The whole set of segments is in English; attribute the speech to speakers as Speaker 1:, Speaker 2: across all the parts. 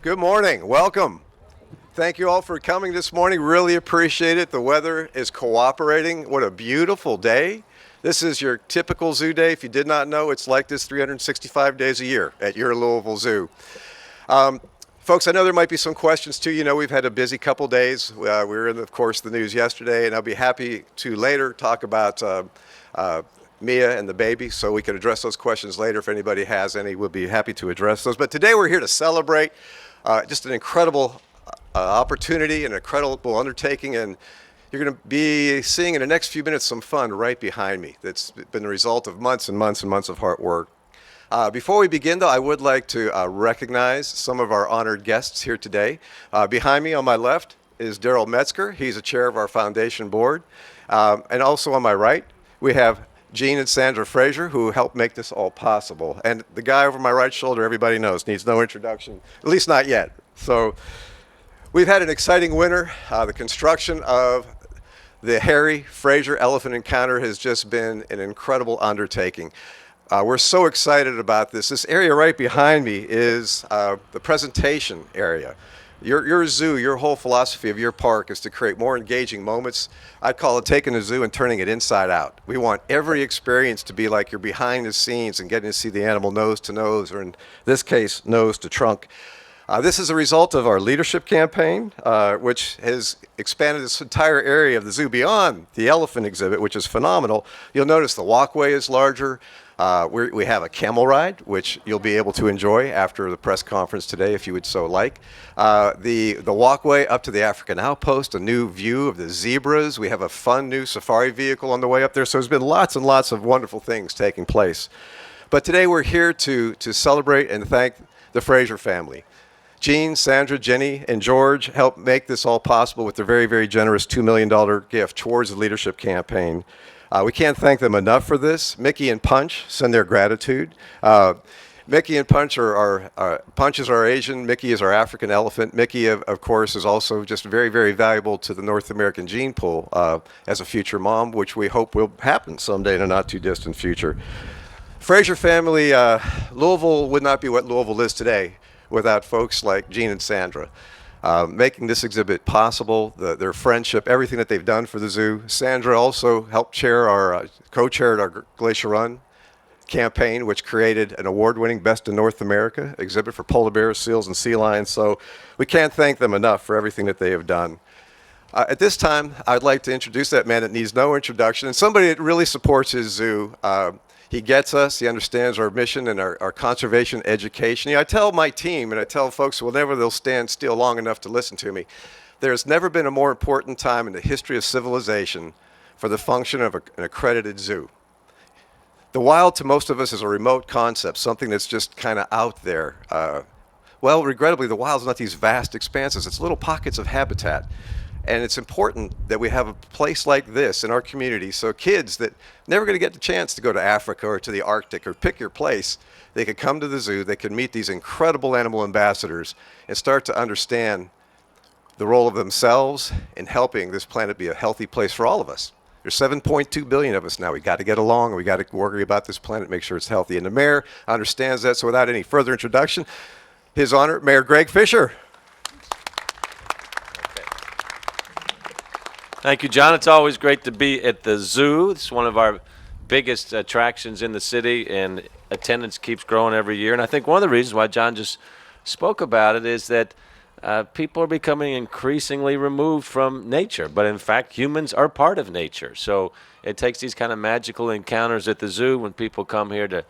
Speaker 1: Good morning. Welcome. Thank you all for coming this morning. Really appreciate it. The weather is cooperating. What a beautiful day. This is your typical zoo day. If you did not know, it's like this 365 days a year at your Louisville Zoo. Folks, I know there might be some questions too. You know, we've had a busy couple days. We were in, of course, the news yesterday, and I'll be happy to later talk about Mia and the baby, so we can address those questions later. If anybody has any, we'll be happy to address those. But today we're here to celebrate just an incredible opportunity, an incredible undertaking, and you're going to be seeing in the next few minutes some fun right behind me. That's been the result of months and months and months of hard work. Before we begin, though, I would like to recognize some of our honored guests here today. Behind me on my left is Daryl Metzger. He's the chair of our foundation board. And also on my right, we have Gene and Sandra Frazier, who helped make this all possible. And the guy over my right shoulder, everybody knows, needs no introduction, at least not yet. So we've had an exciting winter. The construction of the Harry Frazier Elephant Encounter has just been an incredible undertaking. We're so excited about this. This area right behind me is the presentation area. Your zoo, your whole philosophy of your park is to create more engaging moments. I'd call it taking a zoo and turning it inside out. We want every experience to be like you're behind the scenes and getting to see the animal nose to nose, or in this case, nose to trunk. This is a result of our leadership campaign, which has expanded this entire area of the zoo beyond the elephant exhibit, which is phenomenal. You'll notice the walkway is larger. We have a camel ride, which you'll be able to enjoy after the press conference today, if you would so like. The walkway up to the African outpost, a new view of the zebras. We have a fun new safari vehicle on the way up there. So there's been lots and lots of wonderful things taking place. But today we're here to celebrate and thank the Frazier family. Gene, Sandra, Jenny, and George helped make this all possible with their very, very generous $2 million gift towards the leadership campaign. We can't thank them enough for this. Mickey and Punch send their gratitude. Mickey and Punch Punch is our Asian, Mickey is our African elephant. Mickey, of course, is also just very, very valuable to the North American gene pool as a future mom, which we hope will happen someday in a not too distant future. Frazier family, Louisville would not be what Louisville is today without folks like Gene and Sandra. Making this exhibit possible, their friendship, everything that they've done for the zoo. Sandra also helped co-chaired our Glacier Run campaign, which created an award-winning Best in North America exhibit for polar bears, seals, and sea lions. So we can't thank them enough for everything that they have done. At this time, I'd like to introduce that man that needs no introduction, and somebody that really supports his zoo. He gets us, he understands our mission and our conservation education. I tell my team, and I tell folks whenever they'll stand still long enough to listen to me, there's never been a more important time in the history of civilization for the function of an accredited zoo. The wild to most of us is a remote concept, something that's just kind of out there. Well, regrettably, the wild's not these vast expanses. It's little pockets of habitat. And it's important that we have a place like this in our community so kids that never going to get the chance to go to Africa or to the Arctic or pick your place, they could come to the zoo, they could meet these incredible animal ambassadors and start to understand the role of themselves in helping this planet be a healthy place for all of us. There's 7.2 billion of us now. We got to get along. We got to worry about this planet, make sure it's healthy. And the mayor understands that. So without any further introduction, His Honor, Mayor Greg Fischer.
Speaker 2: Thank you, John. It's always great to be at the zoo. It's one of our biggest attractions in the city, and attendance keeps growing every year. And I think one of the reasons why John just spoke about it is that people are becoming increasingly removed from nature. But in fact, humans are part of nature. So it takes these kind of magical encounters at the zoo when people come here to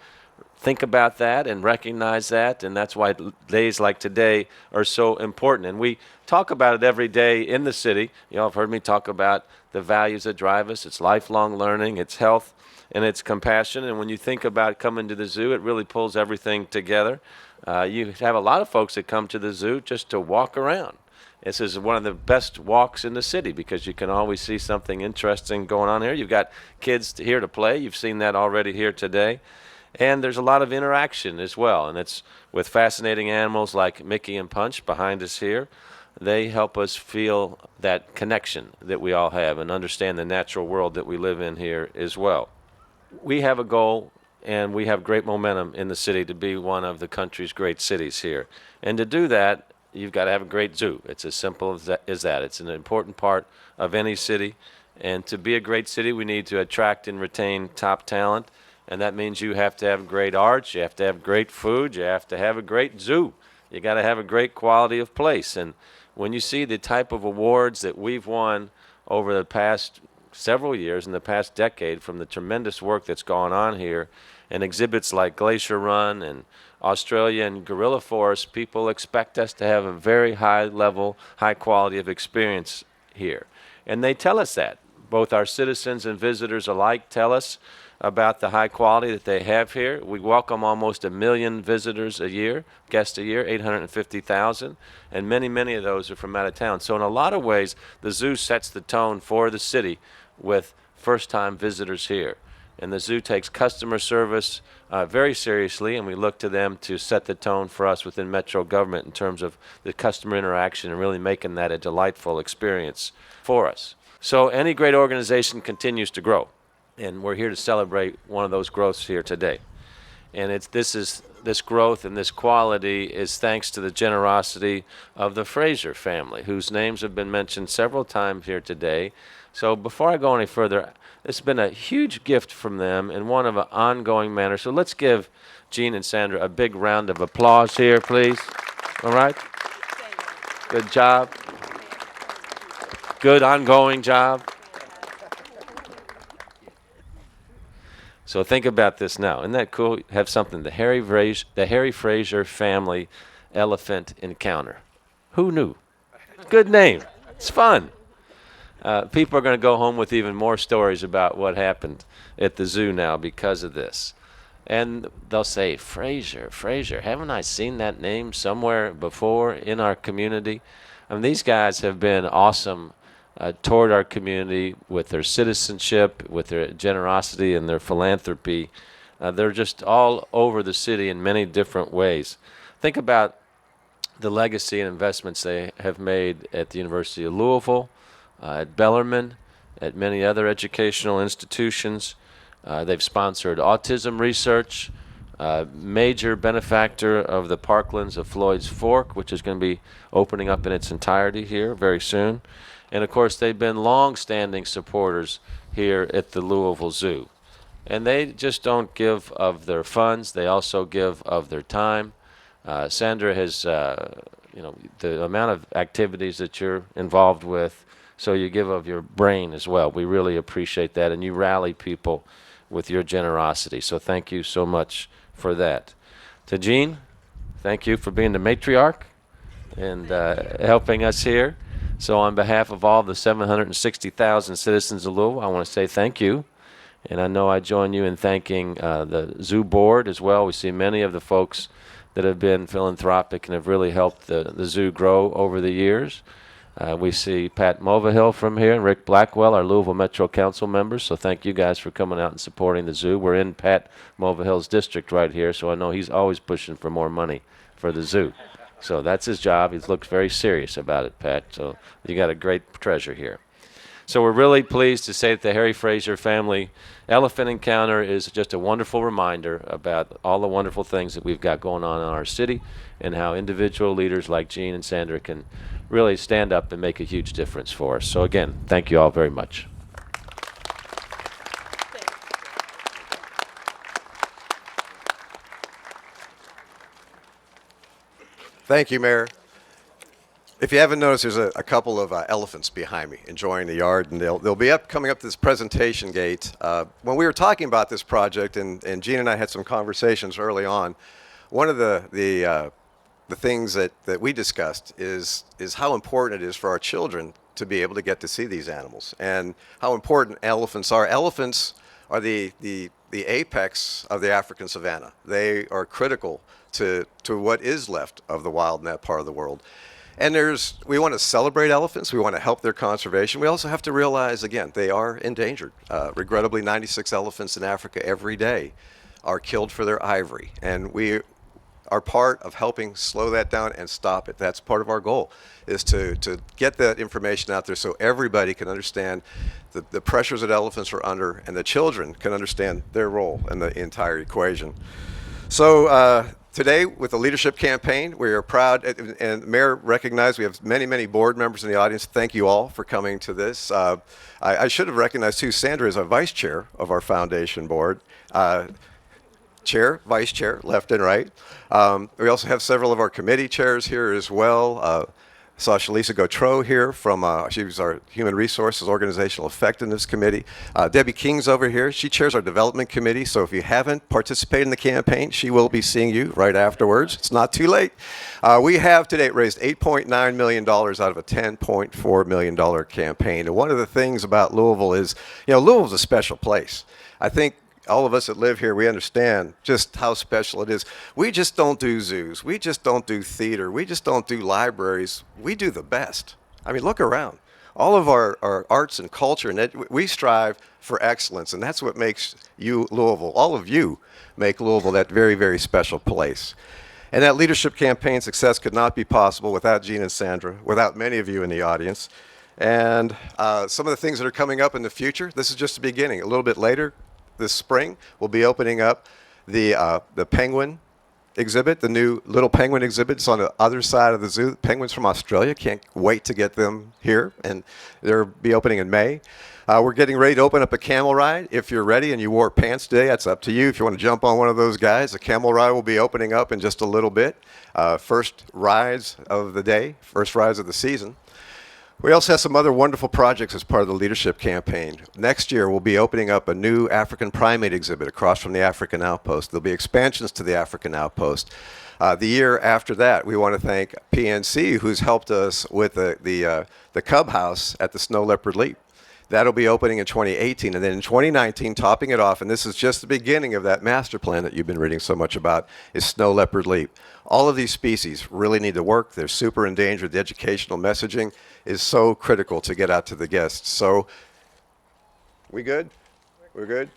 Speaker 2: think about that and recognize that, and that's why days like today are so important. And we talk about it every day in the city. You all have heard me talk about the values that drive us. It's lifelong learning, it's health, and it's compassion. And when you think about coming to the zoo, it really pulls everything together. You have a lot of folks that come to the zoo just to walk around. This is one of the best walks in the city because you can always see something interesting going on here. You've got kids here to play. You've seen that already here today. And there's a lot of interaction as well, and it's with fascinating animals like Mickey and Punch behind us here. They help us feel that connection that we all have and understand the natural world that we live in here as well. We have a goal, and we have great momentum in the city to be one of the country's great cities here. And to do that, you've got to have a great zoo. It's as simple as that. It's an important part of any city. And to be a great city, we need to attract and retain top talent. And that means you have to have great arts, you have to have great food, you have to have a great zoo. You got to have a great quality of place. And when you see the type of awards that we've won over the past several years, in the past decade, from the tremendous work that's gone on here, and exhibits like Glacier Run and Australia and Gorilla Forest, people expect us to have a very high level, high quality of experience here. And they tell us that. Both our citizens and visitors alike tell us about the high quality that they have here. We welcome almost 1 million visitors a year, guests a year, 850,000, and many of those are from out of town. So in a lot of ways, the zoo sets the tone for the city with first-time visitors here. And the zoo takes customer service very seriously, and we look to them to set the tone for us within Metro government in terms of the customer interaction and really making that a delightful experience for us. So any great organization continues to grow, and we're here to celebrate one of those growths here today. And this growth and this quality is thanks to the generosity of the Frazier family, whose names have been mentioned several times here today. So before I go any further, it's been a huge gift from them in one of an ongoing manner. So let's give Gene and Sandra a big round of applause here, please. All right? Good job. Good ongoing job. So think about this now. Isn't that cool? Have something, the Harry Frazier Family Elephant Encounter. Who knew? Good name. It's fun. People are going to go home with even more stories about what happened at the zoo now because of this. And they'll say, Frazier, haven't I seen that name somewhere before in our community? I mean, these guys have been awesome toward our community with their citizenship, with their generosity and their philanthropy. They're just all over the city in many different ways. Think about the legacy and investments they have made at the University of Louisville, at Bellarmine, at many other educational institutions. They've sponsored autism research, major benefactor of the Parklands of Floyd's Fork, which is going to be opening up in its entirety here very soon. And of course, they've been long-standing supporters here at the Louisville Zoo. And they just don't give of their funds, they also give of their time. Sandra has, the amount of activities that you're involved with, so you give of your brain as well. We really appreciate that, and you rally people with your generosity. So thank you so much for that. To Jean, thank you for being the matriarch and helping us here. So on behalf of all the 760,000 citizens of Louisville, I want to say thank you. And I know I join you in thanking the zoo board as well. We see many of the folks that have been philanthropic and have really helped the zoo grow over the years. We see Pat Mulvihill from here and Rick Blackwell, our Louisville Metro Council members. So thank you guys for coming out and supporting the zoo. We're in Pat Mulvihill's district right here, so I know he's always pushing for more money for the zoo. So that's his job. He looks very serious about it, Pat. So you got a great treasure here. So we're really pleased to say that the Harry Frazier Family Elephant Encounter is just a wonderful reminder about all the wonderful things that we've got going on in our city and how individual leaders like Gene and Sandra can really stand up and make a huge difference for us. So again, thank you all very much.
Speaker 1: Thank you, Mayor. If you haven't noticed, there's a couple of elephants behind me enjoying the yard, and they'll be coming up to this presentation gate. When we were talking about this project, and Gene and I had some conversations early on, one of the things that we discussed is how important it is for our children to be able to get to see these animals, and how important elephants are. Elephants are the apex of the African savanna. They are critical to what is left of the wild in that part of the world. And we want to celebrate elephants. We want to help their conservation. We also have to realize, again, they are endangered. Regrettably, 96 elephants in Africa every day are killed for their ivory. And we are part of helping slow that down and stop it. That's part of our goal, is to get that information out there so everybody can understand the pressures that elephants are under, and the children can understand their role in the entire equation. So Today, with the leadership campaign, we are proud, and the Mayor recognized we have many, many board members in the audience. Thank you all for coming to this. I should have recognized, too, Sandra is our vice chair of our foundation board. Chair, vice chair, left and right. We also have several of our committee chairs here as well. Saw Shalisa Gautreaux here from, she was our Human Resources Organizational Effectiveness Committee. Debbie King's over here. She chairs our Development Committee, so if you haven't participated in the campaign, she will be seeing you right afterwards. It's not too late. We have to date raised $8.9 million out of a $10.4 million campaign. And one of the things about Louisville is, Louisville's a special place. I think all of us that live here, we understand just how special it is. We just don't do zoos. We just don't do theater. We just don't do libraries. We do the best. I mean, look around. All of our arts and culture, and we strive for excellence, and that's what makes you Louisville. All of you make Louisville that very, very special place. And that leadership campaign success could not be possible without Gene and Sandra, without many of you in the audience. And some of the things that are coming up in the future, this is just the beginning. A little bit later, this spring, we'll be opening up the penguin exhibit, the new little penguin exhibit. It's on the other side of the zoo. Penguins from Australia, can't wait to get them here, and they'll be opening in May. We're getting ready to open up a camel ride. If you're ready and you wore pants today, that's up to you. If you want to jump on one of those guys, the camel ride will be opening up in just a little bit. First rides of the day, first rides of the season. We also have some other wonderful projects as part of the leadership campaign. Next year, we'll be opening up a new African primate exhibit across from the African Outpost. There'll be expansions to the African Outpost. The year after that, we want to thank PNC, who's helped us with the Cub House at the Snow Leopard Leap. That'll be opening in 2018. And then in 2019, topping it off, and this is just the beginning of that master plan that you've been reading so much about, is Snow Leopard Leap. All of these species really need to work. They're super endangered. The educational messaging is so critical to get out to the guests. So, we good? We're good?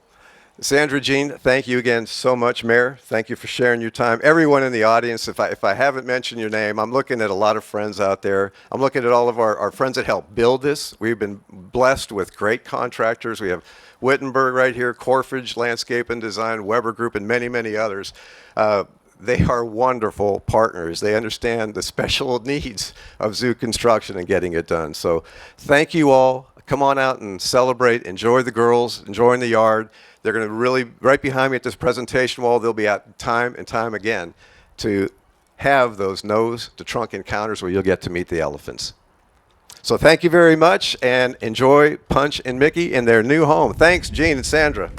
Speaker 1: Sandra, Jean, thank you again so much, Mayor. Thank you for sharing your time. Everyone in the audience, if I haven't mentioned your name, I'm looking at a lot of friends out there. I'm looking at all of our friends that helped build this. We've been blessed with great contractors. We have Wittenberg right here, Corfridge Landscape and Design, Weber Group, and many, many others. They are wonderful partners. They understand the special needs of zoo construction and getting it done. So thank you all. Come on out and celebrate. Enjoy the girls. Enjoy the yard. They're going to really, right behind me at this presentation wall, they'll be out time and time again to have those nose to trunk encounters where you'll get to meet the elephants. So thank you very much, and enjoy Punch and Mickey in their new home. Thanks, Gene and Sandra.